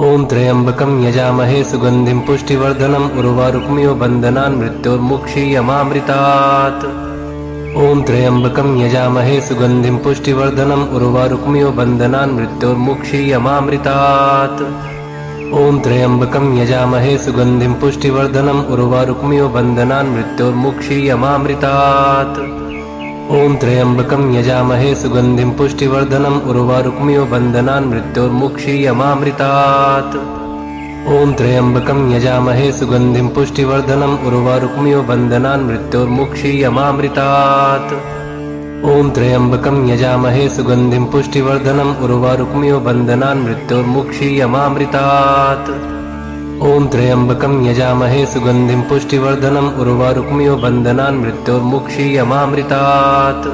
ॐ त्र्यम्बकं यजामहे सुगन्धिं पुष्टिवर्धनम् उर्वारुक्मियो बन्धनान् मृत्योर्मुक्षीयमामृतात्। ॐ त्र्यम्बकं यजामहे सुगन्धिं पुष्टिवर्धनम् उर्वारुक्मियो बन्धनान् मृत्योर्मुक्षीयमामृतात्। ॐ त्र्यम्बकं यजामहे सुगन्धिं पुष्टिवर्धनम् उर्वारुक्मियो बन्धनान् मृत्योर्मुक्षीयमामृतात्। ॐ त्र्यम्बकं यजामहे सुगन्धिं पुष्टिवर्धनम् उर्वारुक्मियो बन्धनान् मृत्योर्मुक्षीयमामृतात्। ॐ त्र्यम्बकं यजामहे सुगन्धिं पुष्टिवर्धनम् उर्वारुक्मियो बन्धनान् मृत्योर्मुक्षीयमामृतात्। ॐ त्र्यम्बकं यजामहे सुगन्धिं पुष्टिवर्धनम् उर्वारुक्मियो बन्धनान् मृत्योर्मुक्षीयमामृतात्। ॐ त्र्यम्बकं यजामहे सुगन्धिं पुष्टिवर्धनम् उर्वारुक्मियो बन्धनान् मृत्योर्मुक्षीयमामृतात्।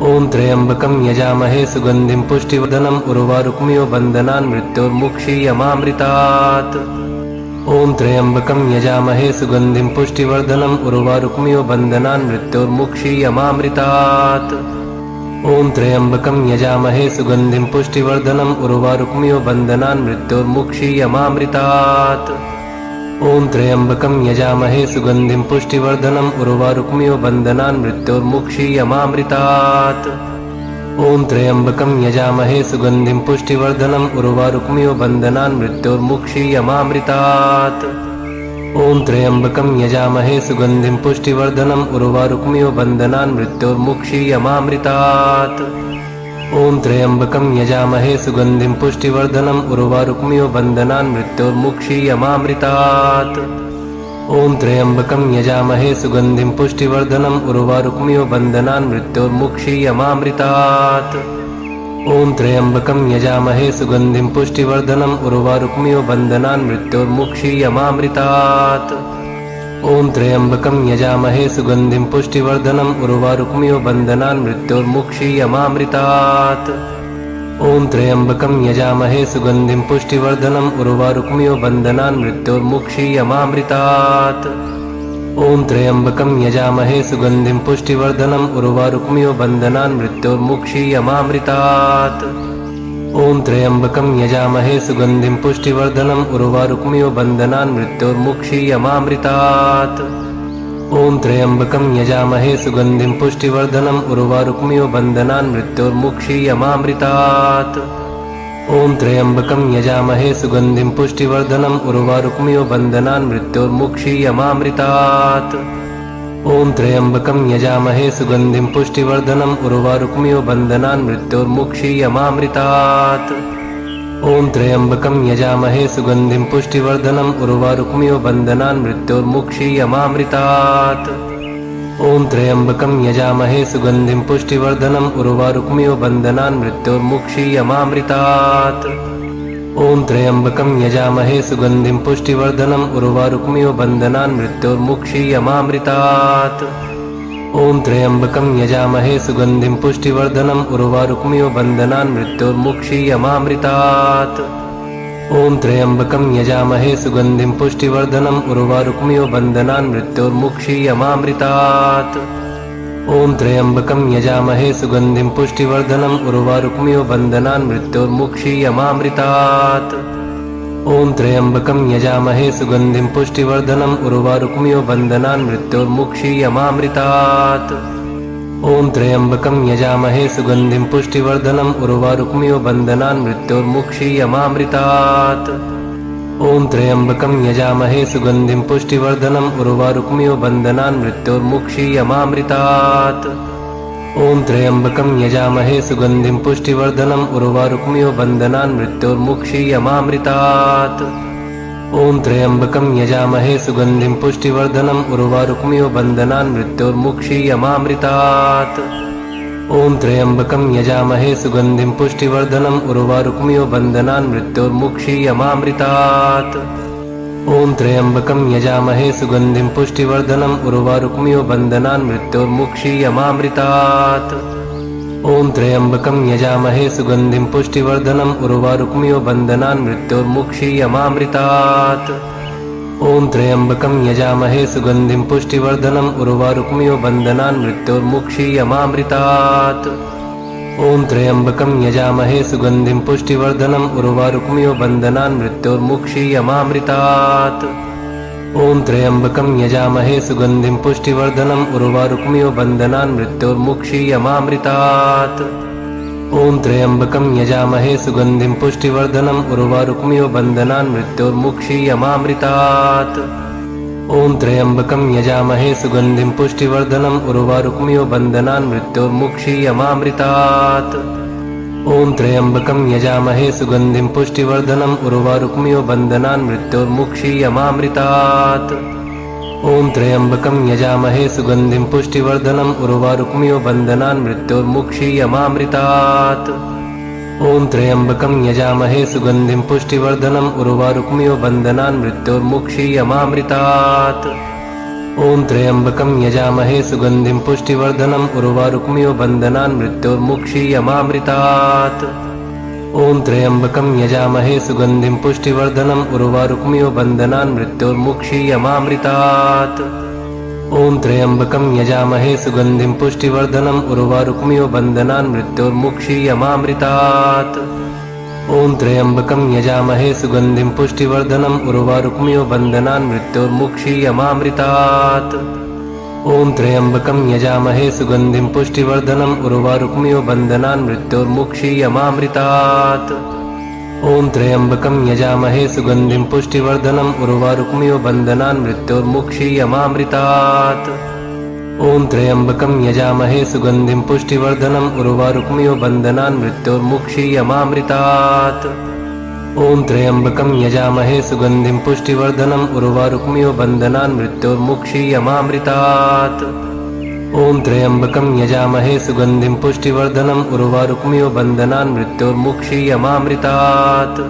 ॐ त्र्यम्बकं यजामहे सुगन्धिं पुष्टिवर्धनम् उर्वारुक्मियो बन्धनान् मृत्योर्मुक्षीयमामृतात्। ॐ त्र्यम्बकं यजामहे सुगन्धिं पुष्टिवर्धनम् उर्वारुक्मियो बन्धनान् मृत्योर्मुक्षीयमामृतात्। ॐ त्र्यम्बकं यजामहे सुगन्धिं पुष्टिवर्धनम् उर्वारुक्मियो बन्धनान् मृत्योर्मुक्षीयमामृतात्। ॐ त्र्यम्बकं यजामहे सुगन्धिं पुष्टिवर्धनम् उर्वारुक्मियो बन्धनान् मृत्योर्मुक्षीयमामृतात्। ॐ त्र्यम्बकं यजामहे सुगन्धिं पुष्टिवर्धनम् उर्वारुक्मियो बन्धनान् मृत्योर्मुक्षीयमामृतात्। ॐ त्र्यम्बकं यजामहे सुगन्धिं पुष्टिवर्धनम् उर्वारुक्मियो बन्धनान् मृत्योर्मुक्षीयमामृतात्। ॐ त्र्यम्बकं यजामहे सुगन्धिं पुष्टिवर्धनम् उर्वारुक्मियो बन्धनान् मृत्योर्मुक्षीयमामृतात्। ॐ त्र्यम्बकं यजामहे सुगन्धिं पुष्टिवर्धनम् उर्वारुक्मियो बन्धनान् मृत्योर्मुक्षीयमामृतात्। ॐ त्र्यम्बकं यजामहे सुगन्धिं पुष्टिवर्धनम् उर्वारुक्मियो बन्धनान् मृत्योर्मुक्षीयमामृतात्। ॐ त्र्यम्बकं यजामहे सुगन्धिं पुष्टिवर्धनम् उर्वारुक्मियो बन्धनान् मृत्योर्मुक्षीयमामृतात्। ॐ त्र्यम्बकं यजामहे सुगन्धिं पुष्टिवर्धनम् उर्वारुक्मियो बन्धनान् मृत्योर्मुक्षीयमामृतात्। ॐ त्र्यम्बकं यजामहे सुगन्धिं पुष्टिवर्धनम् उर्वारुक्मियो बन्धनान् मृत्योर्मुक्षीयमामृतात्। ॐ त्र्यम्बकं यजामहे सुगन्धिं पुष्टिवर्धनम् उर्वारुक्मियो बन्धनान् मृत्योर्मुक्षीयमामृतात्। ॐ त्र्यम्बकं यजामहे सुगन्धिं पुष्टिवर्धनम् उर्वारुक्मियो बन्धनान् मृत्योर्मुक्षीयमामृतात्। ॐ त्र्यम्बकं यजामहे सुगन्धिं पुष्टिवर्धनम् उर्वारुक्मियो बन्धनान् मृत्योर्मुक्षीयमामृतात्। ॐ त्र्यम्बकं यजामहे सुगन्धिं पुष्टिवर्धनम् उर्वारुक्मियो बन्धनान् मृत्योर्मुक्षीयमामृतात्। ॐ त्र्यम्बकं यजामहे सुगन्धिं पुष्टिवर्धनम् उर्वारुक्मियो बन्धनान् मृत्योर्मुक्षीयमामृतात्। ॐ त्र्यम्बकं यजामहे सुगन्धिं पुष्टिवर्धनम् उर्वारुक्मियो बन्धनान् मृत्योर्मुक्षीयमामृतात्। ॐ त्र्यम्बकं यजामहे सुगन्धिं पुष्टिवर्धनम् उर्वारुक्मियो बन्धनान् मृत्योर्मुक्षीयमामृतात्। ॐ त्र्यम्बकं यजामहे सुगन्धिं पुष्टिवर्धनम् उर्वारुक्मियो बन्धनान् मृत्योर्मुक्षीयमामृतात्। ॐ त्र्यम्बकं यजामहे सुगन्धिं पुष्टिवर्धनम् उर्वारुक्मियो बन्धनान् मृत्योर्मुक्षीयमामृतात्। ॐ त्र्यम्बकं यजामहे सुगन्धिं पुष्टिवर्धनम् उर्वारुक्मियो बन्धनान् मृत्योर्मुक्षीयमामृतात्। ॐ त्र्यम्बकं यजामहे सुगन्धिं पुष्टिवर्धनम् उर्वारुक्मियो बन्धनान् मृत्योर्मुक्षीयमामृतात्। ॐ त्र्यम्बकं यजामहे सुगन्धिं पुष्टिवर्धनम् उर्वारुक्मियो बन्धनान् मृत्योर्मुक्षीयमामृतात्। ॐ त्र्यम्बकं यजामहे सुगन्धिं पुष्टिवर्धनम् उर्वारुक्मियो बन्धनान् मृत्योर्मुक्षीयमामृतात्। ॐ त्र्यम्बकं यजामहे सुगन्धिं पुष्टिवर्धनम् उर्वारुक्मियो बन्धनान् मृत्योर्मुक्षीयमामृतात्। ॐ त्र्यम्बकं यजामहे सुगन्धिं पुष्टिवर्धनम् उर्वारुक्मियो बन्धनान् मृत्योर्मुक्षीयमामृतात्। ॐ त्र्यम्बकं यजामहे सुगन्धिं पुष्टिवर्धनम् उर्वारुक्मियो बन्धनान् मृत्योर्मुक्षीयमामृतात्। ॐ त्र्यम्बकं यजामहे सुगन्धिं पुष्टिवर्धनम् उर्वारुक्मियो बन्धनान् मृत्योर्मुक्षीयमामृतात्। ॐ त्र्यम्बकं यजामहे सुगन्धिं पुष्टिवर्धनम् उर्वारुक्मियो बन्धनान् मृत्योर्मुक्षीयमामृतात्। ॐ त्र्यम्बकं यजामहे सुगन्धिं पुष्टिवर्धनम् उर्वारुक्मियो बन्धनान् मृत्योर्मुक्षीयमामृतात्। ॐ त्र्यम्बकं यजामहे सुगन्धिं पुष्टिवर्धनम् उर्वारुकमिव बन्धनान् मृत्योर्मुक्षीयमामृतात्। ॐ त्र्यम्बकं यजामहे सुगन्धिं पुष्टिवर्धनम् उर्वारुकमिव बन्धनान् मृत्योर्मुक्षीयमामृतात्। ॐ त्र्यम्बकं यजामहे सुगन्धिं पुष्टिवर्धनम् उर्वारुकमिव बन्धनान् मृत्योर्मुक्षीयमामृतात्। ॐ त्र्यम्बकं यजामहे सुगन्धिं पुष्टिवर्धनम् उर्वारुकमिव बन्धनान् मृत्योर्मुक्षीयमामृतात्। ॐ त्र्यम्बकं यजामहे सुगन्धिं पुष्टिवर्धनम् उर्वारुकमिव बन्धनान् मृत्योर्मुक्षीयमामृतात्। ॐ त्र्यम्बकं यजामहे सुगन्धिं पुष्टिवर्धनम् उर्वारुकमिव बन्धनान् मृत्योर्मुक्षीयमामृतात्। ॐ त्र्यम्बकं यजामहे सुगन्धिं पुष्टिवर्धनम् उर्वारुकमिव बन्धनान् मृत्योर्मुक्षीयमामृतात्। ॐ त्र्यम्बकं यजामहे सुगन्धिं पुष्टिवर्धनम् उर्वारुकमिव बन्धनान् मृत्योर्मुक्षीयमामृतात्। ॐ त्र्यम्बकं यजामहे सुगन्धिं पुष्टिवर्धनम् उर्वारुकमिव बन्धनान् मृत्योर्मुक्षीयमामृतात्। ॐ त्र्यम्बकं यजामहे सुगन्धिं पुष्टिवर्धनम् उर्वारुकमिव बन्धनान् मृत्योर्मुक्षीयमामृतात्। ॐ त्र्यम्बकं यजामहे सुगन्धिं पुष्टिवर्धनम् उर्वारुकमिव बन्धनान् मृत्योर्मुक्षीयमामृतात्। ॐ त्र्यम्बकं यजामहे सुगन्धिं पुष्टिवर्धनम् उर्वारुकमिव बन्धनान् मृत्योर्मुक्षीयमामृतात्। ॐ त्र्यम्बकं यजामहे सुगन्धिं पुष्टिवर्धनम् उर्वारुकमिव बन्धनान् मृत्योर्मुक्षीयमामृतात्। ॐ त्र्यम्बकं यजामहे सुगन्धिं पुष्टिवर्धनम् उर्वारुकमिव बन्धनान् मृत्योर्मुक्षीयमामृतात्। ॐ त्र्यम्बकं यजामहे सुगन्धिं पुष्टिवर्धनम् उर्वारुकमिव बन्धनान् मृत्योर्मुक्षीयमामृतात्। ॐ त्र्यम्बकं यजामहे सुगन्धिं पुष्टिवर्धनम् उर्वारुकमिव बन्धनान् मृत्योर्मुक्षीयमामृतात्।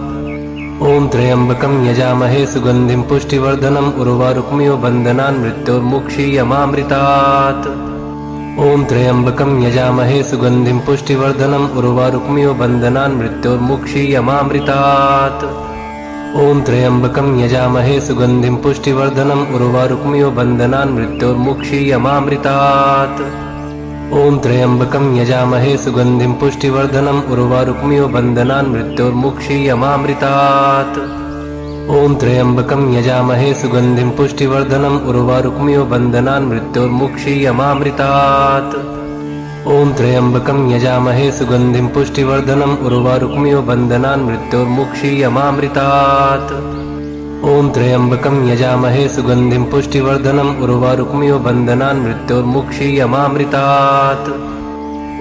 ॐ त्र्यम्बकं यजामहे सुगन्धिं पुष्टिवर्धनम् उर्वारुकमिव बन्धनान् मृत्योर्मुक्षीयमामृतात्। ॐ त्र्यम्बकं यजामहे सुगन्धिं पुष्टिवर्धनम् उर्वारुकमिव बन्धनान् मृत्योर्मुक्षीयमामृतात्। ॐ त्र्यम्बकं यजामहे सुगन्धिं पुष्टिवर्धनम् उर्वारुकमिव बन्धनान् मृत्योर्मुक्षीयमामृतात्। ॐ त्र्यम्बकं यजामहे सुगन्धिं पुष्टिवर्धनम् उर्वारुकमिव बन्धनान् मृत्योर्मुक्षीयमामृतात्। ॐ त्र्यम्बकं यजामहे सुगन्धिं पुष्टिवर्धनम् उर्वारुकमिव बन्धनान् मृत्योर्मुक्षीयमामृतात्। ॐ त्र्यम्बकं यजामहे सुगन्धिं पुष्टिवर्धनम् उर्वारुकमिव बन्धनान् मृत्योर्मुक्षीयमामृतात्। ॐ त्र्यम्बकं यजामहे सुगन्धिं पुष्टिवर्धनम् उर्वारुकमिव बन्धनान् मृत्योर्मुक्षीयमामृतात्।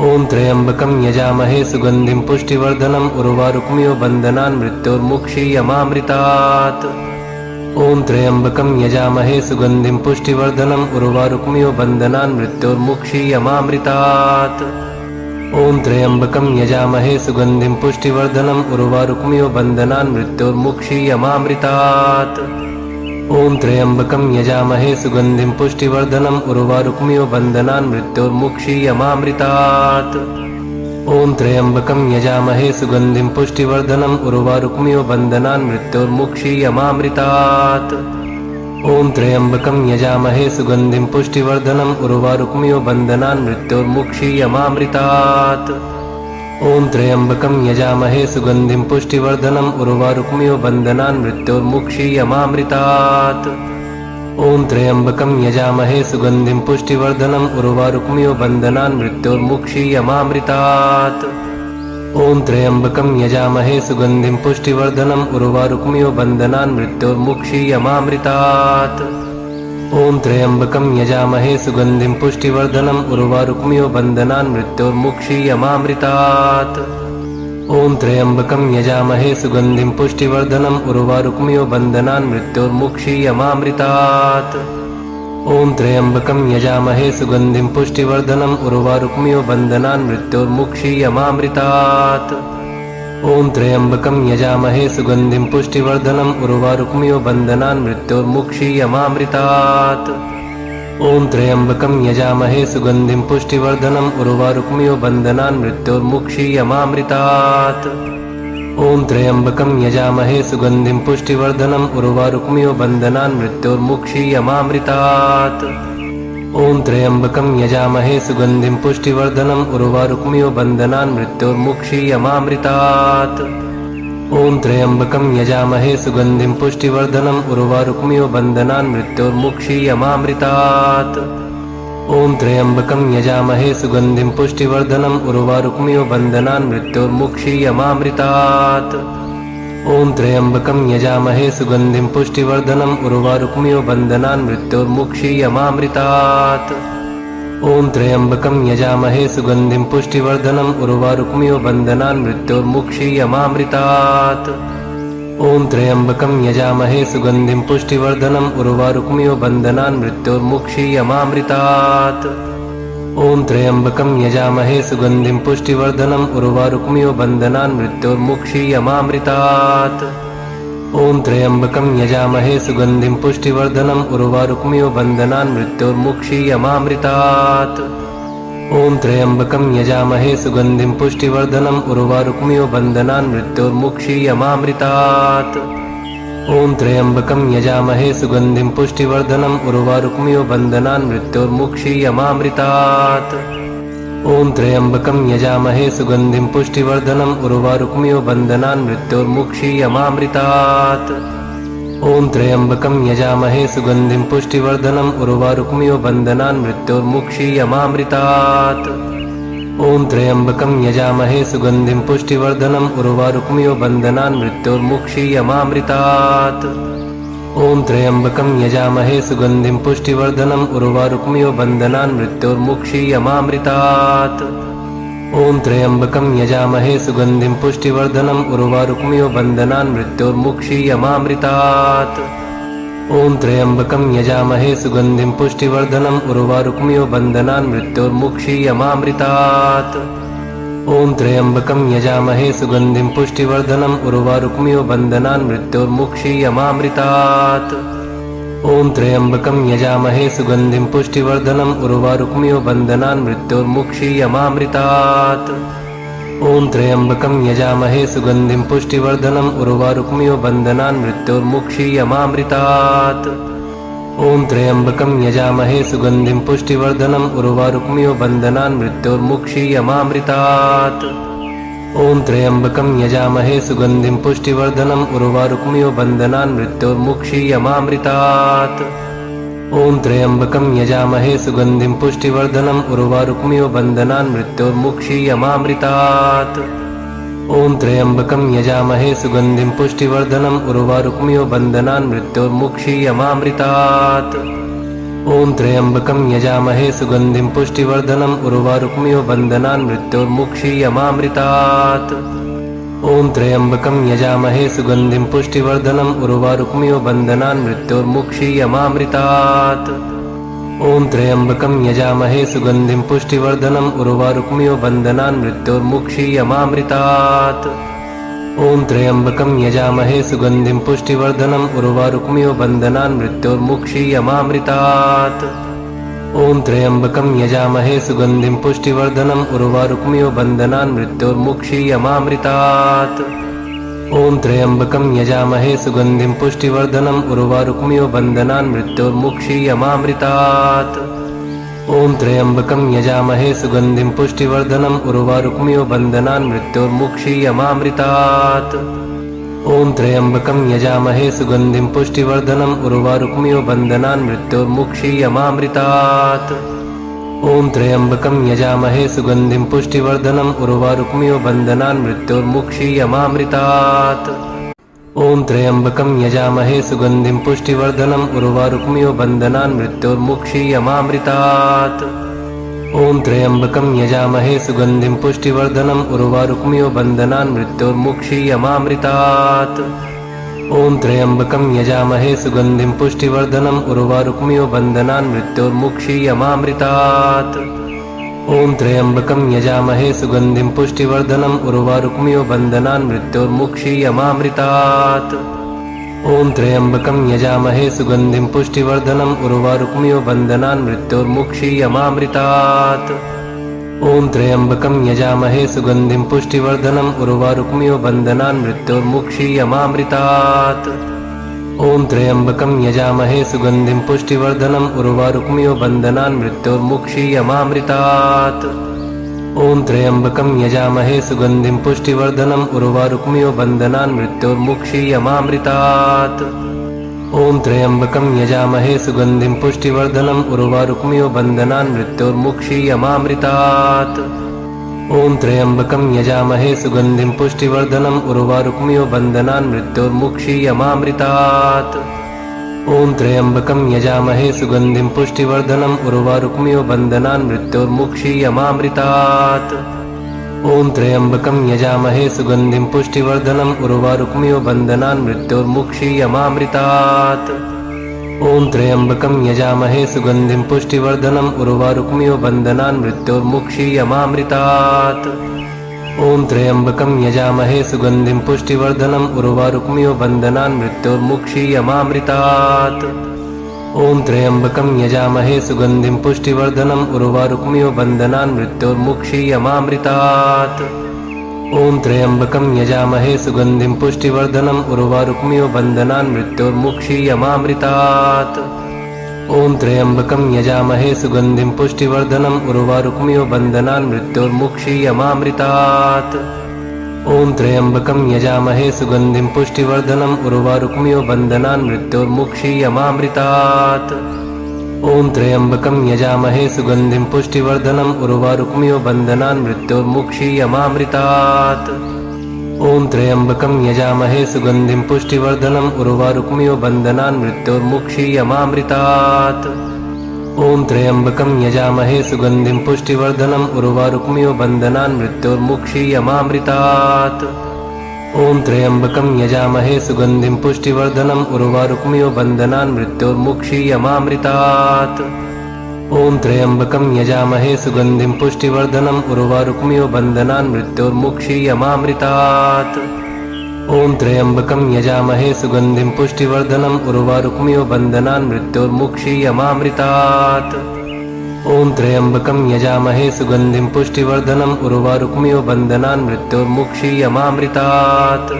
ॐ त्र्यम्बकं यजामहे सुगन्धिं पुष्टिवर्धनम् उर्वारुकमिव बन्धनान् मृत्योर्मुक्षीयमामृतात्। ॐ त्र्यम्बकं यजामहे सुगन्धिं पुष्टिवर्धनम् उर्वारुकमिव बन्धनान् मृत्योर्मुक्षीयमामृतात्। ॐ त्र्यम्बकं यजामहे सुगन्धिं पुष्टिवर्धनम् उर्वारुकमिव बन्धनान् मृत्योर्मुक्षीयमामृतात्। ॐ त्र्यम्बकं यजामहे सुगन्धिं पुष्टिवर्धनम् उर्वारुकमिव बन्धनान् मृत्योर्मुक्षीयमामृतात्। ॐ त्र्यम्बकं यजामहे सुगन्धिं पुष्टिवर्धनम् उर्वारुकमिव बन्धनान् मृत्योर्मुक्षीयमामृतात्। ॐ त्र्यम्बकं यजामहे सुगन्धिं पुष्टिवर्धनम् उर्वारुकमिव बन्धनान् मृत्योर्मुक्षीयमामृतात्। ॐ त्र्यम्बकं यजामहे सुगन्धिं पुष्टिवर्धनम् उर्वारुकमिव बन्धनान् मृत्योर्मुक्षीयमामृतात्। ॐ त्र्यम्बकं यजामहे सुगन्धिं पुष्टिवर्धनम् उर्वारुकमिव बन्धनान् मृत्योर्मुक्षीयमामृतात्। ॐ त्र्यम्बकं यजामहे सुगन्धिं पुष्टिवर्धनम् उर्वारुकमिव बन्धनान् मृत्योर्मुक्षीयमामृतात्। ॐ त्र्यम्बकं यजामहे सुगन्धिं पुष्टिवर्धनम् उर्वारुकमिव बन्धनान् मृत्योर्मुक्षीयमामृतात्। ॐ त्र्यम्बकं यजामहे सुगन्धिं पुष्टिवर्धनम् उर्वारुकमिव बन्धनान् मृत्योर्मुक्षीयमामृतात्। ॐ त्र्यम्बकं यजामहे सुगन्धिं पुष्टिवर्धनम् उर्वारुकमिव बन्धनान् मृत्योर्मुक्षीयमामृतात्। ॐ त्र्यम्बकं यजामहे सुगन्धिं पुष्टिवर्धनम् उर्वारुकमिव बन्धनान् मृत्योर्मुक्षीयमामृतात्। ॐ त्र्यम्बकं यजामहे सुगन्धिं पुष्टिवर्धनम् उर्वारुकमिव बन्धनान् मृत्योर्मुक्षीयमामृतात्। ॐ त्र्यम्बकं यजामहे सुगन्धिं पुष्टिवर्धनम् उर्वारुकमिव बन्धनान् मृत्योर्मुक्षीयमामृतात्। ॐ त्र्यम्बकं यजामहे सुगन्धिं पुष्टिवर्धनम् उर्वारुक्मियो बन्धनान् मृत्योर्मुक्षीयमामृतात्। ॐ त्र्यम्बकं यजामहे सुगन्धिं पुष्टिवर्धनम् उर्वारुक्मियो बन्धनान् मृत्योर्मुक्षीयमामृतात्। ॐ त्र्यम्बकं यजामहे सुगन्धिं पुष्टिवर्धनम् उर्वारुक्मियो बन्धनान् मृत्योर्मुक्षीयमामृतात्। ॐ त्र्यम्बकं यजामहे सुगन्धिं पुष्टिवर्धनम् उर्वारुक्मियो बन्धनान् मृत्योर्मुक्षीयमामृतात्। ॐ त्र्यम्बकं यजामहे सुगन्धिं पुष्टिवर्धनम् उर्वारुक्मियो बन्धनान् मृत्योर्मुक्षीयमामृतात्। ॐ त्र्यम्बकं यजामहे सुगन्धिं पुष्टिवर्धनम् उर्वारुक्मियो बन्धनान् मृत्योर्मुक्षीयमामृतात्। ॐ त्र्यम्बकं यजामहे सुगन्धिं पुष्टिवर्धनम् उर्वारुक्मियो बन्धनान् मृत्योर्मुक्षीयमामृतात्। ॐ त्र्यम्बकं यजामहे सुगन्धिं पुष्टिवर्धनम् उर्वारुक्मियो बन्धनान् मृत्योर्मुक्षीयमामृतात्। ॐ त्र्यम्बकं यजामहे सुगन्धिं पुष्टिवर्धनम् उर्वारुक्मियो बन्धनान् मृत्योर्मुक्षीयमामृतात्। ॐ त्र्यम्बकं यजामहे सुगन्धिं पुष्टिवर्धनम् उर्वारुक्मियो बन्धनान् मृत्योर्मुक्षीयमामृतात्। ॐ त्र्यम्बकं यजामहे सुगन्धिं पुष्टिवर्धनम् उर्वारुक्मियो बन्धनान् मृत्योर्मुक्षीयमामृतात्। ॐ त्र्यम्बकं यजामहे सुगन्धिं पुष्टिवर्धनम् उर्वारुक्मियो बन्धनान् मृत्योर्मुक्षीयमामृतात्। ॐ त्र्यम्बकं यजामहे सुगन्धिं पुष्टिवर्धनम् उर्वारुक्मियो बन्धनान् मृत्योर्मुक्षीयमामृतात्। ॐ त्र्यम्बकं यजामहे सुगन्धिं पुष्टिवर्धनम् उर्वारुक्मियो बन्धनान् मृत्योर्मुक्षीयमामृतात्। ॐ त्र्यम्बकं यजामहे सुगन्धिं पुष्टिवर्धनम् उर्वारुक्मियो बन्धनान् मृत्योर्मुक्षीयमामृतात्। ॐ त्र्यम्बकं यजामहे सुगन्धिं पुष्टिवर्धनम् उर्वारुक्मियो बन्धनान् मृत्योर्मुक्षीयमामृतात्। ॐ त्र्यम्बकं यजामहे सुगन्धिं पुष्टिवर्धनम् उर्वारुक्मियो बन्धनान् मृत्योर्मुक्षीयमामृतात्। ॐ त्र्यम्बकं यजामहे सुगन्धिं पुष्टिवर्धनम् उर्वारुक्मियो बन्धनान् मृत्योर्मुक्षीयमामृतात्। ॐ त्र्यम्बकं यजामहे सुगन्धिं पुष्टिवर्धनम् उर्वारुक्मियो बन्धनान् मृत्योर्मुक्षीयमामृतात्। ॐ त्र्यम्बकं यजामहे सुगन्धिं पुष्टिवर्धनम् उर्वारुक्मियो बन्धनान् मृत्योर्मुक्षीयमामृतात्। ॐ त्र्यम्बकं यजामहे सुगन्धिं पुष्टिवर्धनम् उर्वारुक्मियो बन्धनान् मृत्योर्मुक्षीयमामृतात्। ॐ त्र्यम्बकं यजामहे सुगन्धिं पुष्टिवर्धनम् उर्वारुक्मियो बन्धनान् मृत्योर्मुक्षीयमामृतात्। ॐ त्र्यम्बकं यजामहे सुगन्धिं पुष्टिवर्धनम् उर्वारुक्मियो बन्धनान् मृत्योर्मुक्षीयमामृतात्। ॐ त्र्यम्बकं यजामहे सुगन्धिं पुष्टिवर्धनम् उर्वारुक्मियो बन्धनान् मृत्योर्मुक्षीयमामृतात्। ॐ त्र्यम्बकं यजामहे सुगन्धिं पुष्टिवर्धनम् उर्वारुक्मियो बन्धनान् मृत्योर्मुक्षीयमामृतात्। ॐ त्र्यम्बकं यजामहे सुगन्धिं पुष्टिवर्धनम् उर्वारुक्मियो बन्धनान् मृत्योर्मुक्षीयमामृतात्। ॐ त्र्यम्बकं यजामहे सुगन्धिं पुष्टिवर्धनम् उर्वारुक्मियो बन्धनान् मृत्योर्मुक्षीयमामृतात्। ॐ त्र्यम्बकं यजामहे सुगन्धिं पुष्टिवर्धनम् उर्वारुक्मियो बन्धनान् मृत्योर्मुक्षीयमामृतात्। ॐ त्र्यम्बकं यजामहे सुगन्धिं पुष्टिवर्धनम् उर्वारुक्मियो बन्धनान् मृत्योर्मुक्षीयमामृतात्। ॐ त्र्यम्बकं यजामहे सुगन्धिं पुष्टिवर्धनम् उर्वारुक्मियो बन्धनान् मृत्योर्मुक्षीयमामृतात्। ॐ त्र्यम्बकं यजामहे सुगन्धिं पुष्टिवर्धनम् उर्वारुक्मियो बन्धनान् मृत्योर्मुक्षीयमामृतात्। ॐ त्र्यम्बकं यजामहे सुगन्धिं पुष्टिवर्धनम् उर्वारुक्मियो बन्धनान् मृत्योर्मुक्षीयमामृतात्। ॐ त्र्यम्बकं यजामहे सुगन्धिं पुष्टिवर्धनम् उर्वारुक्मियो बन्धनान् मृत्योर्मुक्षीयमामृतात्। ॐ त्र्यम्बकं यजामहे सुगन्धिं पुष्टिवर्धनम् उर्वारुक्मियो बन्धनान् मृत्योर्मुक्षीयमामृतात्। ॐ त्र्यम्बकं यजामहे सुगन्धिं पुष्टिवर्धनम् उर्वारुक्मियो बन्धनान् मृत्योर्मुक्षीयमामृतात्। ॐ त्र्यम्बकं यजामहे सुगन्धिं पुष्टिवर्धनम् उर्वारुक्मियो बन्धनान् मृत्योर्मुक्षीयमामृतात्। ॐ त्र्यम्बकं यजामहे सुगन्धिं पुष्टिवर्धनम् उर्वारुक्मियो बन्धनान् मृत्योर्मुक्षीयमामृतात्। ॐ त्र्यम्बकं यजामहे सुगन्धिं पुष्टिवर्धनम् उर्वारुक्मियो बन्धनान् मृत्योर्मुक्षीयमामृतात्। ॐ त्र्यम्बकं यजामहे सुगन्धिं पुष्टिवर्धनम् उर्वारुकमिव बन्धनान् मृत्योर्मुक्षीयमामृतात्। ॐ त्र्यम्बकं यजामहे सुगन्धिं पुष्टिवर्धनम् उर्वारुकमिव बन्धनान् मृत्योर्मुक्षीयमामृतात्। ॐ त्र्यम्बकं यजामहे सुगन्धिं पुष्टिवर्धनम् उर्वारुकमिव बन्धनान् मृत्योर्मुक्षीयमामृतात्। ॐ त्र्यम्बकं यजामहे सुगन्धिं पुष्टिवर्धनम् उर्वारुकमिव बन्धनान् मृत्योर्मुक्षीयमामृतात्। ॐ त्र्यम्बकं यजामहे सुगन्धिं पुष्टिवर्धनम् उर्वारुकमिव बन्धनान् मृत्योर्मुक्षीयमामृतात्। ॐ त्र्यम्बकं यजामहे सुगन्धिं पुष्टिवर्धनम् उर्वारुकमिव बन्धनान् मृत्योर्मुक्षीयमामृतात्। ॐ त्र्यम्बकं यजामहे सुगन्धिं पुष्टिवर्धनम् उर्वारुकमिव बन्धनान् मृत्योर्मुक्षीयमामृतात्। ॐ त्र्यम्बकं यजामहे सुगन्धिं पुष्टिवर्धनम् उर्वारुकमिव बन्धनान् मृत्योर्मुक्षीयमामृतात्। ॐ त्र्यम्बकं यजामहे सुगन्धिं पुष्टिवर्धनम् उर्वारुकमिव बन्धनान् मृत्योर्मुक्षीयमामृतात्। ॐ त्र्यम्बकं यजामहे सुगन्धिं पुष्टिवर्धनम् उर्वारुकमिव बन्धनान् मृत्योर्मुक्षीयमामृतात्। ॐ त्र्यम्बकं यजामहे सुगन्धिं पुष्टिवर्धनम् उर्वारुकमिव बन्धनान् मृत्योर्मुक्षीयमामृतात्। ॐ त्र्यम्बकं यजामहे सुगन्धिं पुष्टिवर्धनम् उर्वारुकमिव बन्धनान् मृत्योर्मुक्षीयमामृतात्। ॐ त्र्यम्बकं यजामहे सुगन्धिं पुष्टिवर्धनम् उर्वारुकमिव बन्धनान् मृत्योर्मुक्षीयमामृतात्। ॐ त्र्यम्बकं यजामहे सुगन्धिं पुष्टिवर्धनम् उर्वारुकमिव बन्धनान् मृत्योर्मुक्षीयमामृतात्। ॐ त्र्यम्बकं यजामहे सुगन्धिं पुष्टिवर्धनम् उर्वारुकमिव बन्धनान् मृत्योर्मुक्षीयमामृतात्। ॐ त्र्यम्बकं यजामहे सुगन्धिं पुष्टिवर्धनम् उर्वारुकमिव बन्धनान् मृत्योर्मुक्षीयमामृतात्। ॐ त्र्यम्बकं यजामहे सुगन्धिं पुष्टिवर्धनम् उर्वारुकमिव बन्धनान् मृत्योर्मुक्षीयमामृतात्। ॐ त्र्यम्बकं यजामहे सुगन्धिं पुष्टिवर्धनम् उर्वारुकमिव बन्धनान् मृत्योर्मुक्षीयमामृतात्। ॐ त्र्यम्बकं यजामहे सुगन्धिं पुष्टिवर्धनम् उर्वारुकमिव बन्धनान् मृत्योर्मुक्षीयमामृतात्।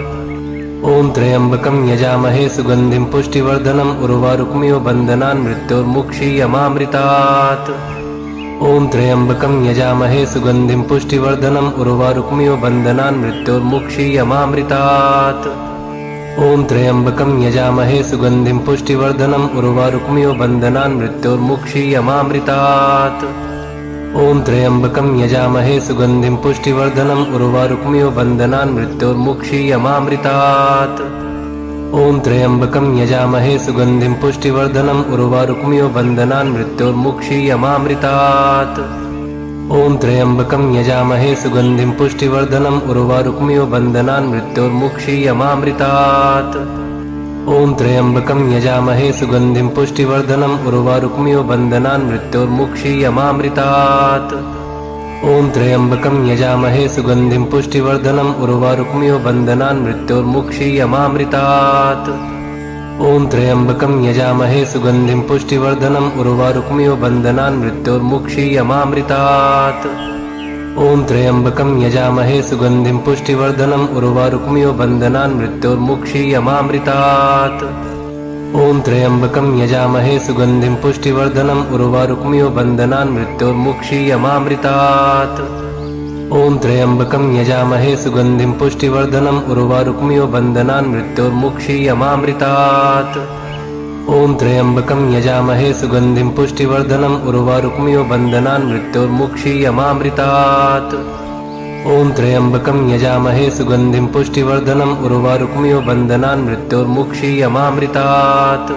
ॐ त्र्यम्बकं यजामहे सुगन्धिं पुष्टिवर्धनम् उर्वारुकमिव बन्धनान् मृत्योर्मुक्षीयमामृतात्। ॐ त्र्यम्बकं यजामहे सुगन्धिं पुष्टिवर्धनम् उर्वारुकमिव बन्धनान् मृत्योर्मुक्षीयमामृतात्। ॐ त्र्यम्बकं यजामहे सुगन्धिं पुष्टिवर्धनम् उर्वारुकमिव बन्धनान् मृत्योर्मुक्षीयमामृतात्। ॐ त्र्यम्बकं यजामहे सुगन्धिं पुष्टिवर्धनम् उर्वारुकमिव बन्धनान् मृत्योर्मुक्षीयमामृतात्। ॐ त्र्यम्बकं यजामहे सुगन्धिं पुष्टिवर्धनम् उर्वारुकमिव बन्धनान् मृत्योर्मुक्षीयमामृतात्। ॐ त्र्यम्बकं यजामहे सुगन्धिं पुष्टिवर्धनम् उर्वारुकमिव बन्धनान् मृत्योर्मुक्षीयमामृतात्। ॐ त्र्यम्बकं यजामहे सुगन्धिं पुष्टिवर्धनम् उर्वारुकमिव बन्धनान् मृत्योर्मुक्षीयमामृतात्। ॐ त्र्यम्बकं यजामहे सुगन्धिं पुष्टिवर्धनम् उर्वारुकमिव बन्धनान् मृत्योर्मुक्षीयमामृतात्। ॐ त्र्यम्बकं यजामहे सुगन्धिं पुष्टिवर्धनम् उर्वारुकमिव बन्धनान् मृत्योर्मुक्षीयमामृतात्। ॐ त्र्यम्बकं यजामहे सुगन्धिं पुष्टिवर्धनम् उर्वारुकमिव बन्धनान् मृत्योर्मुक्षीयमामृतात्। ॐ त्र्यम्बकं यजामहे सुगन्धिं पुष्टिवर्धनम् उर्वारुकमिव बन्धनान् मृत्योर्मुक्षीयमामृतात्। ॐ त्र्यम्बकं यजामहे सुगन्धिं पुष्टिवर्धनम् उर्वारुकमिव बन्धनान् मृत्योर्मुक्षीयमामृतात्। ॐ त्र्यम्बकं यजामहे सुगन्धिं पुष्टिवर्धनम् उर्वारुकमिव बन्धनान् मृत्योर्मुक्षीयमामृतात्। ॐ त्र्यम्बकं यजामहे सुगन्धिं पुष्टिवर्धनम् उर्वारुकमिव बन्धनान् मृत्योर्मुक्षीयमामृतात्।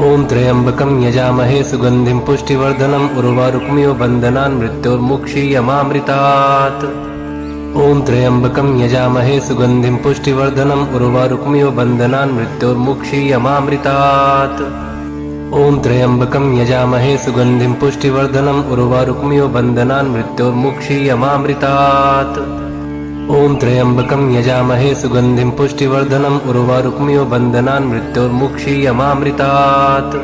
ॐ त्र्यम्बकं यजामहे सुगन्धिं पुष्टिवर्धनम् उर्वारुकमिव बन्धनान् मृत्योर्मुक्षीयमामृतात्। ॐ त्र्यम्बकं यजामहे सुगन्धिं पुष्टिवर्धनम् उर्वारुकमिव बन्धनान् मृत्योर्मुक्षीयमामृतात्। ॐ त्र्यम्बकं यजामहे सुगन्धिं पुष्टिवर्धनम् उर्वारुकमिव बन्धनान् मृत्योर्मुक्षीयमामृतात्। ॐ त्र्यम्बकं यजामहे सुगन्धिं पुष्टिवर्धनम् उर्वारुकमिव बन्धनान् मृत्योर्मुक्षीयमामृतात्।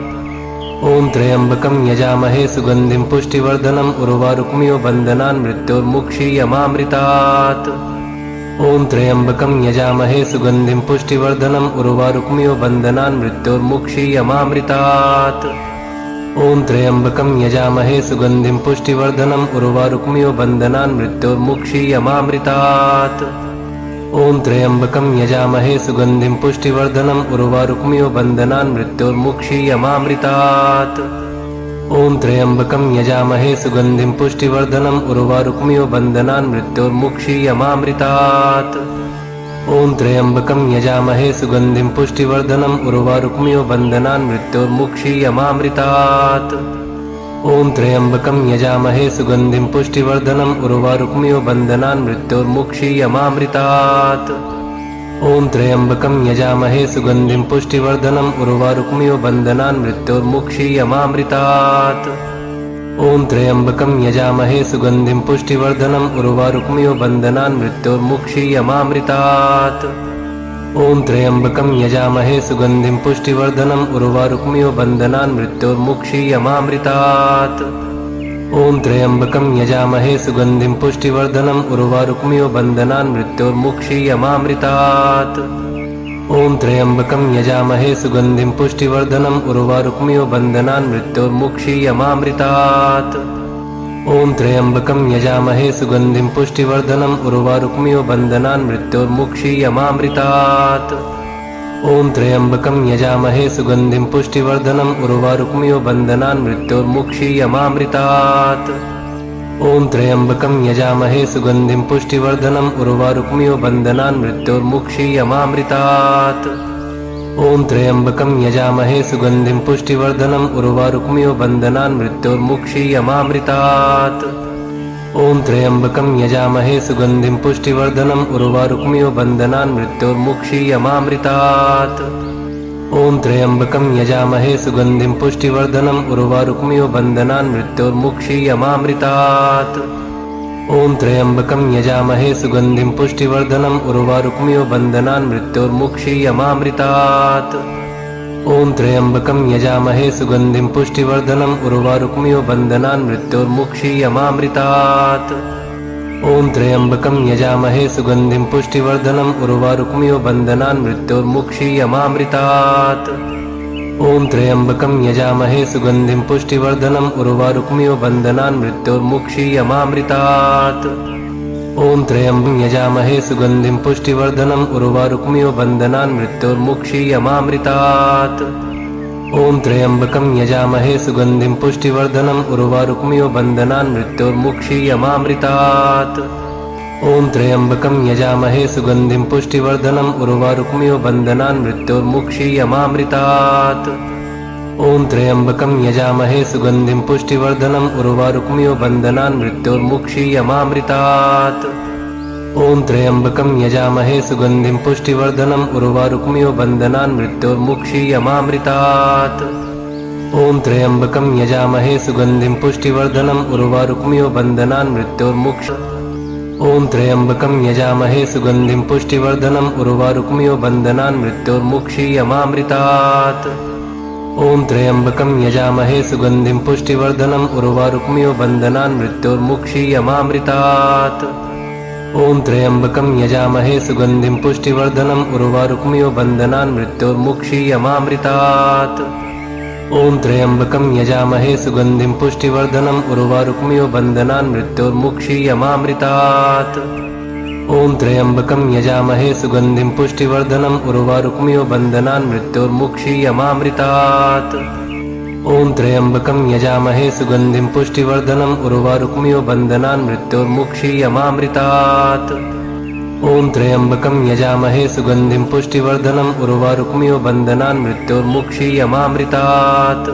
ॐ त्र्यम्बकं यजामहे सुगन्धिं पुष्टिवर्धनम् उर्वारुकमिव बन्धनान् मृत्योर्मुक्षीयमामृतात्। ॐ त्र्यम्बकं यजामहे सुगन्धिं पुष्टिवर्धनम् उर्वारुकमिव बन्धनान् मृत्योर्मुक्षीयमामृतात्। ॐ त्र्यम्बकं यजामहे सुगन्धिं पुष्टिवर्धनम् उर्वारुकमिव बन्धनान् मृत्योर्मुक्षीयमामृतात्। ॐ त्र्यम्बकं यजामहे सुगन्धिं पुष्टिवर्धनम् उर्वारुकमिव बन्धनान् मृत्योर्मुक्षीयमामृतात्। ॐ त्र्यम्बकं यजामहे सुगन्धिं पुष्टिवर्धनम् उर्वारुकमिव बन्धनान् मृत्योर्मुक्षीयमामृतात्। ॐ त्र्यम्बकं यजामहे सुगन्धिं पुष्टिवर्धनम् उर्वारुकमिव बन्धनान् मृत्योर्मुक्षीयमामृतात्। ॐ त्र्यम्बकं यजामहे सुगन्धिं पुष्टिवर्धनम् उर्वारुकमिव बन्धनान् मृत्योर्मुक्षीयमामृतात्। ॐ त्र्यम्बकं यजामहे सुगन्धिं पुष्टिवर्धनम् उर्वारुकमिव बन्धनान् मृत्योर्मुक्षीयमामृतात्। ॐ त्र्यम्बकं यजामहे सुगन्धिं पुष्टिवर्धनम् उर्वारुकमिव बन्धनान् मृत्योर्मुक्षीयमामृतात्। ॐ त्र्यम्बकं यजामहे सुगन्धिं पुष्टिवर्धनम् उर्वारुकमिव बन्धनान् मृत्योर्मुक्षीयमामृतात्। ॐ त्र्यम्बकं यजामहे सुगन्धिं पुष्टिवर्धनम् उर्वारुकमिव बन्धनान् मृत्योर्मुक्षीयमामृतात्। ॐ त्र्यम्बकं यजामहे सुगन्धिं पुष्टिवर्धनम् उर्वारुकमिव बन्धनान् मृत्योर्मुक्षीयमामृतात्। ॐ त्र्यम्बकं यजामहे सुगन्धिं पुष्टिवर्धनम् उर्वारुकमिव बन्धनान् मृत्योर्मुक्षीयमामृतात्। ॐ त्र्यम्बकं यजामहे सुगन्धिं पुष्टिवर्धनम् उर्वारुकमिव बन्धनान् मृत्योर्मुक्षीयमामृतात्। ॐ त्र्यम्बकं यजामहे सुगन्धिं पुष्टिवर्धनम् उर्वारुकमिव बन्धनान् मृत्योर्मुक्षीयमामृतात्। ॐ त्र्यम्बकं यजामहे सुगन्धिं पुष्टिवर्धनम् उर्वारुकमिव बन्धनान् मृत्योर्मुक्षीयमामृतात्। ॐ त्र्यम्बकं यजामहे सुगन्धिं पुष्टिवर्धनम् उर्वारुकमिव बन्धनान् मृत्योर्मुक्षीयमामृतात्। ॐ त्र्यम्बकं यजामहे सुगन्धिं पुष्टिवर्धनम् उर्वारुकमिव बन्धनान् मृत्योर्मुक्षीयमामृतात्। ॐ त्र्यम्बकं यजामहे सुगन्धिं पुष्टिवर्धनम् उर्वारुकमिव बन्धनान् मृत्योर्मुक्षीयमामृतात्। ॐ त्र्यम्बकं यजामहे सुगन्धिं पुष्टिवर्धनम् उर्वारुकमिव बन्धनान् मृत्योर्मुक्षीयमामृतात्। ॐ त्र्यम्बकं यजामहे सुगन्धिं पुष्टिवर्धनम् उर्वारुकमिव बन्धनान् मृत्योर्मुक्षीयमामृतात्। ॐ त्र्यम्बकं यजामहे सुगन्धिं पुष्टिवर्धनम् उर्वारुकमिव बन्धनान् मृत्योर्मुक्षीयमामृतात्। ॐ त्र्यम्बकं यजामहे सुगन्धिं पुष्टिवर्धनम् उर्वारुकमिव बन्धनान् मृत्योर्मुक्षीयमामृतात्। ॐ त्र्यम्बकं यजामहे सुगन्धिं पुष्टिवर्धनम् उर्वारुकमिव बन्धनान् मृत्योर्मुक्षीयमामृतात्। ॐ त्र्यम्बकं यजामहे सुगन्धिं पुष्टिवर्धनम् उर्वारुकमिव बन्धनान् मृत्योर्मुक्षीयमामृतात्। ॐ त्र्यम्बकं यजामहे सुगन्धिं पुष्टिवर्धनम् उर्वारुकमिव बन्धनान् मृत्योर्मुक्षीयमामृतात्। ॐ त्र्यम्बकं यजामहे सुगन्धिं पुष्टिवर्धनम् उर्वारुकमिव बन्धनान् मृत्योर्मुक्षीयमामृतात्। ॐ त्र्यम्बकं यजामहे सुगन्धिं पुष्टिवर्धनम् उर्वारुकमिव बन्धनान् ॐ त्र्यम्बकं यजामहे सुगन्धिं पुष्टिवर्धनम् उर्वारुकमिव बन्धनान् मृत्योर्मुक्षीयमामृतात्। ॐ त्र्यम्बकं यजामहे सुगन्धिं पुष्टिवर्धनम् उर्वारुकमिव बन्धनान् मृत्योर्मुक्षीयमामृतात्। ॐ त्र्यम्बकं यजामहे सुगन्धिं पुष्टिवर्धनम् उर्वारुकमिव बन्धनान् मृत्योर्मुक्षीयमामृतात्। ॐ त्र्यम्बकं यजामहे सुगन्धिं पुष्टिवर्धनम् उर्वारुकमिव बन्धनान् मृत्योर्मुक्षीयमामृतात्। ॐ त्र्यम्बकं यजामहे सुगन्धिं पुष्टिवर्धनम् उर्वारुकमिव बन्धनान् मृत्योर्मुक्षीयमामृतात्। ॐ त्र्यम्बकं यजामहे सुगन्धिं पुष्टिवर्धनम् उर्वारुकमिव बन्धनान् मृत्योर्मुक्षीयमामृतात्। ॐ त्र्यम्बकं यजामहे सुगन्धिं पुष्टिवर्धनम् उर्वारुकमिव बन्धनान् मृत्योर्मुक्षीयमामृतात्।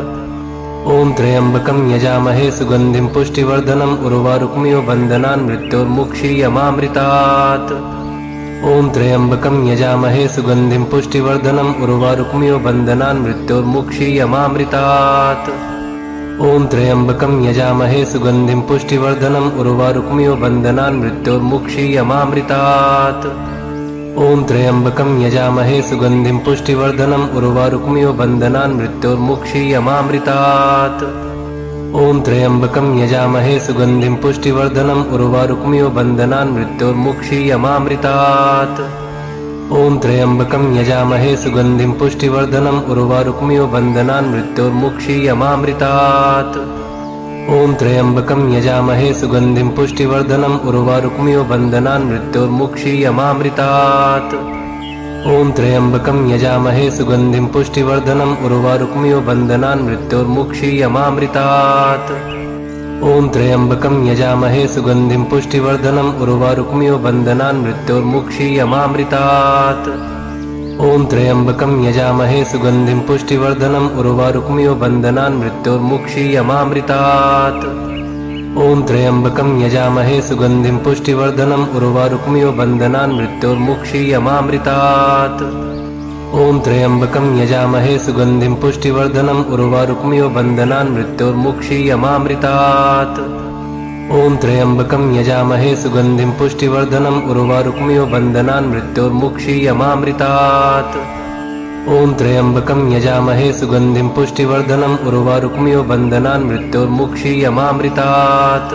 ॐ त्र्यम्बकं यजामहे सुगन्धिं पुष्टिवर्धनम् उर्वारुकमिव बन्धनान् मृत्योर्मुक्षीयमामृतात्। ॐ त्र्यम्बकं यजामहे सुगन्धिं पुष्टिवर्धनम् उर्वारुकमिव बन्धनान् मृत्योर्मुक्षीयमामृतात्। ॐ त्र्यम्बकं यजामहे सुगन्धिं पुष्टिवर्धनम् उर्वारुकमिव बन्धनान् मृत्योर्मुक्षीयमामृतात्। ॐ त्र्यम्बकं यजामहे सुगन्धिं पुष्टिवर्धनम् उर्वारुकमिव बन्धनान् मृत्योर्मुक्षीयमामृतात्। ॐ त्र्यम्बकं यजामहे सुगन्धिं पुष्टिवर्धनम् उर्वारुकमिव बन्धनान् मृत्योर्मुक्षीयमामृतात्। ॐ त्र्यम्बकं यजामहे सुगन्धिं पुष्टिवर्धनम् उर्वारुकमिव बन्धनान् मृत्योर्मुक्षीयमामृतात्। ॐ त्र्यम्बकं यजामहे सुगन्धिं पुष्टिवर्धनम् उर्वारुकमिव बन्धनान् मृत्योर्मुक्षीयमामृतात्। ॐ त्र्यम्बकं यजामहे सुगन्धिं पुष्टिवर्धनम् उर्वारुकमिव बन्धनान् मृत्योर्मुक्षीयमामृतात्। ॐ त्र्यम्बकं यजामहे सुगन्धिं पुष्टिवर्धनम् उर्वारुकमिव बन्धनान् मृत्योर्मुक्षीयमामृतात्। ॐ त्र्यम्बकं यजामहे सुगन्धिं पुष्टिवर्धनम् उर्वारुकमिव बन्धनान् मृत्योर्मुक्षीयमामृतात्। ॐ त्र्यम्बकं यजामहे सुगन्धिं पुष्टिवर्धनम् उर्वारुकमिव बन्धनान् मृत्योर्मुक्षीयमामृतात्। ॐ त्र्यम्बकं यजामहे सुगन्धिं पुष्टिवर्धनम् उर्वारुकमिव बन्धनान् मृत्योर्मुक्षीयमामृतात्। ॐ त्र्यम्बकं यजामहे सुगन्धिं पुष्टिवर्धनम् उर्वारुकमिव बन्धनान् मृत्योर्मुक्षीयमामृतात्। ॐ त्र्यम्बकं यजामहे सुगन्धिं पुष्टिवर्धनम् उर्वारुकमिव बन्धनान् मृत्योर्मुक्षीयमामृतात्।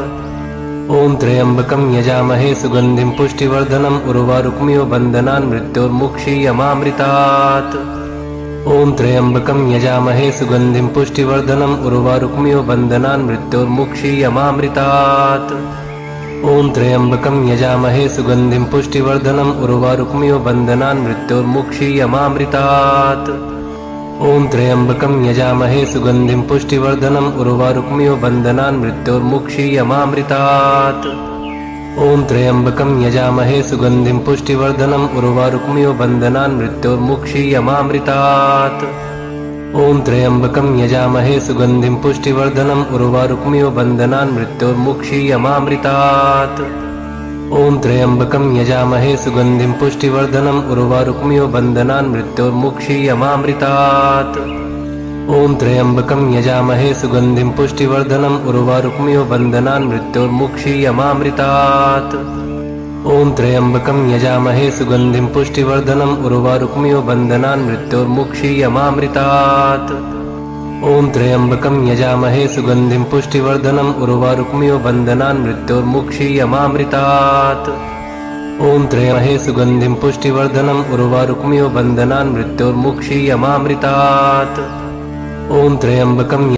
ॐ त्र्यम्बकं यजामहे सुगन्धिं पुष्टिवर्धनम् उर्वारुकमिव बन्धनान् मृत्योर्मुक्षीयमामृतात्। ॐ त्र्यम्बकं यजामहे सुगन्धिं पुष्टिवर्धनम् उर्वारुकमिव बन्धनान् मृत्योर्मुक्षीयमामृतात्। ॐ त्र्यम्बकं यजामहे सुगन्धिं पुष्टिवर्धनम् उर्वारुकमिव बन्धनान् मृत्योर्मुक्षीयमामृतात्। ॐ त्र्यम्बकं यजामहे सुगन्धिं पुष्टिवर्धनम् उर्वारुकमिव बन्धनान् मृत्योर्मुक्षीयमामृतात्। ॐ त्र्यम्बकं यजामहे सुगन्धिं पुष्टिवर्धनम् उर्वारुकमिव बन्धनान् मृत्योर्मुक्षीयमामृतात्। ॐ त्र्यम्बकं यजामहे सुगन्धिं पुष्टिवर्धनम् उर्वारुकमिव बन्धनान् मृत्योर्मुक्षीयमामृतात्। ॐ त्र्यम्बकं यजामहे सुगन्धिं पुष्टिवर्धनम् उर्वारुकमिव बन्धनान् मृत्योर्मुक्षीयमामृतात्। ॐ त्र्यम्बकं यजामहे सुगन्धिं पुष्टिवर्धनम् उर्वारुकमिव बन्धनान् मृत्योर्मुक्षीयमामृतात्। ॐ त्र्यम्बकं यजामहे सुगन्धिं पुष्टिवर्धनम् उर्वारुकमिव बन्धनान् मृत्योर्मुक्षीयमामृतात्। ॐ त्र्यम्बकं यजामहे सुगन्धिं पुष्टिवर्धनम् उर्वारुकमिव बन्धनान् मृत्योर्मुक्षीयमामृतात्। ॐ त्र्यम्बकं सुगन्धिं पुष्टिवर्धनम् उर्वारुकमिव बन्धनान् मृत्योर्मुक्षीयमामृतात्। ॐ त्र्यम्बकं